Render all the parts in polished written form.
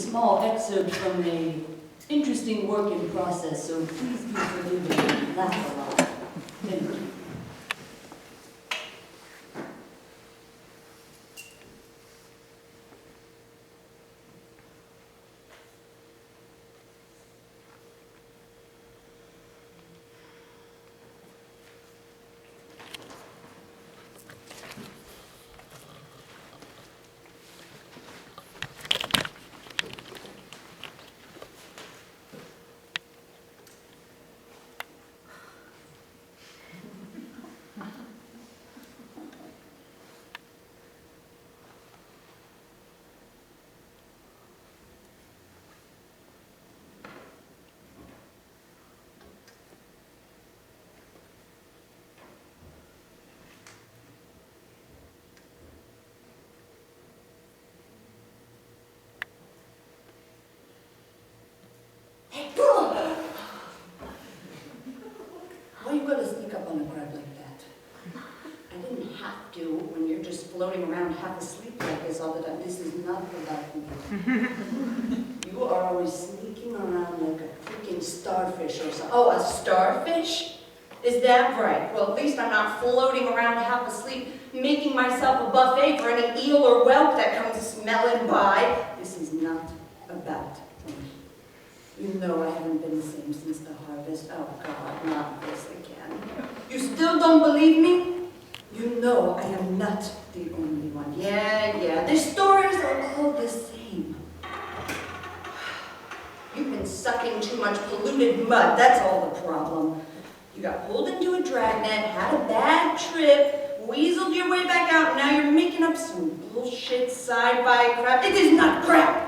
small excerpt from an interesting work in process, so please do forgive me and laugh a lot. Thank you. Why are you going to sneak up on a crowd like that? I didn't have to when you're just floating around half asleep like this all the time. This is not about me. You are always sneaking around like a freaking starfish or something. Oh, a starfish? Is that right? Well, at least I'm not floating around half asleep, making myself a buffet for any eel or whelk that comes smelling by. This is not about me. You know I haven't been the same since the harvest. Oh God, not this again. You still don't believe me? You know I am not the only one. Yeah, the stories are all the same. You've been sucking too much polluted mud, that's all the problem. You got pulled into a dragnet, had a bad trip, weaseled your way back out, and now you're making up some bullshit sci-fi crap. It is not crap!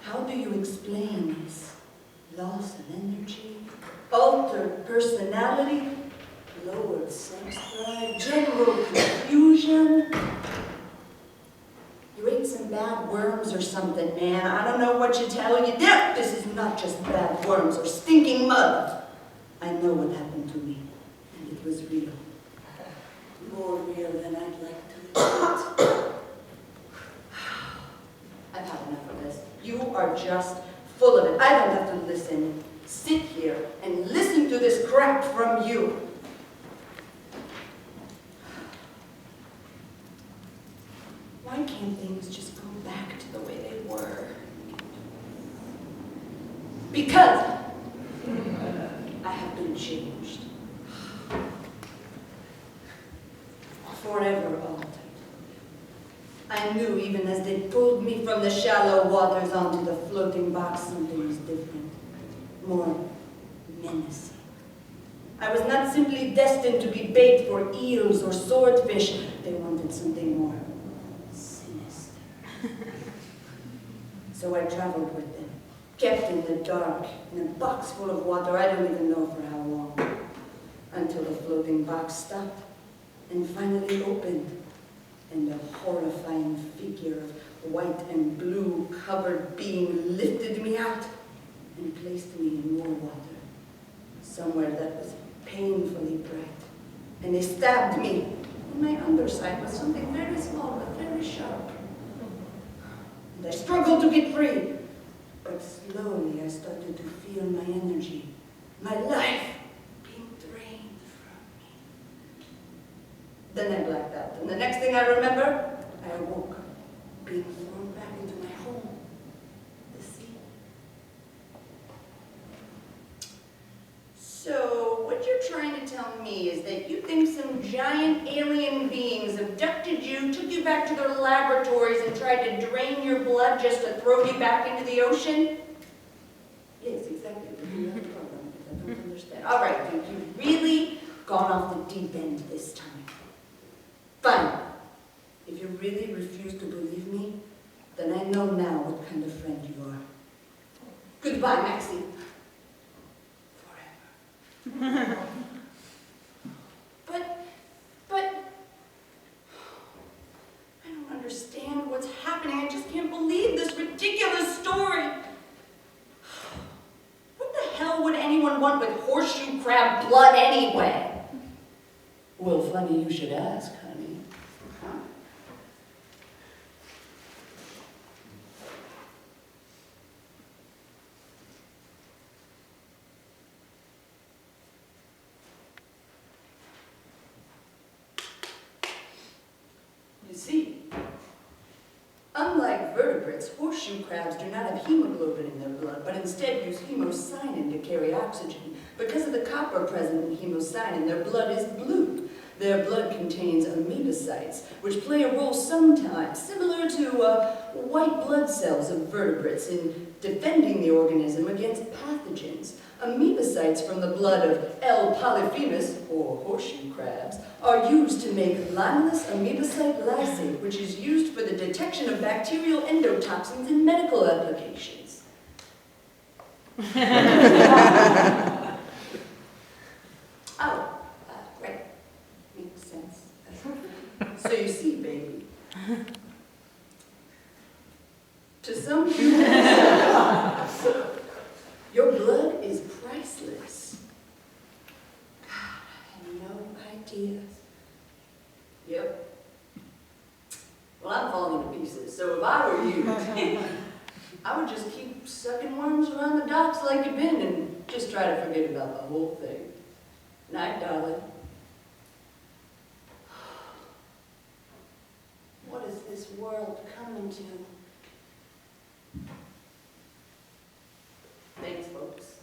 How do you explain this? Loss of energy, altered personality, lowered sex drive, general confusion? You ate some bad worms or something, man. I don't know what you tell you. This is not just bad worms or stinking mud. I know what happened to me, and it was real. More real than I'd like to admit. I've had enough of this. You are just full of it. I don't have to listen. Sit here and listen to this crap from you. Why can't things just go back to the way they were? Because I have been changed. Forever altered. I knew even as they pulled me from the shallow waters onto the floating box, something was different, more menacing. I was not simply destined to be bait for eels or swordfish. They wanted something more sinister. So I traveled with them, kept in the dark, in a box full of water, I don't even know for how long, until the floating box stopped and finally opened, and a horrifying figure of white and blue covered being lifted me out and placed me in more water, somewhere that was painfully bright. And they stabbed me in my underside with something very small but very sharp. And I struggled to get free, but slowly I started to feel my energy, my life, being drained from me. Then I blacked out, and the next thing I remember, I awoke, being thrown back into my home, the sea. So, what you're trying to tell me is that you think some giant alien beings abducted you, took you back to their laboratories, and tried to drain your blood just to throw you back into the ocean? Yes, exactly. You have a problem because I don't understand. All right, you've really gone off the deep end this time. Fine. If you really refuse to believe me, then I know now what kind of friend you are. Goodbye, Maxie. Forever. But, I don't understand what's happening. I just can't believe this ridiculous story. What the hell would anyone want with horseshoe crab blood anyway? Well, funny you should ask, honey. Huh? see, unlike vertebrates, horseshoe crabs do not have hemoglobin in their blood, but instead use hemocyanin to carry oxygen. Because of the copper present in hemocyanin, their blood is blue. Their blood contains amoebocytes, which play a role sometimes, similar to white blood cells of vertebrates, in defending the organism against pathogens. Amoebocytes from the blood of L. polyphemus, or horseshoe crabs, are used to make limulus amoebocyte lysate, which is used for the detection of bacterial endotoxins in medical applications. Oh, right. Makes sense. So you see, baby, to some humans, your blood is priceless. God, I had no idea. Yep. Well, I'm falling to pieces, so if I were you, I would just keep sucking worms around the docks like you've been and just try to forget about the whole thing. Night, darling. What is this world coming to? Thanks, folks.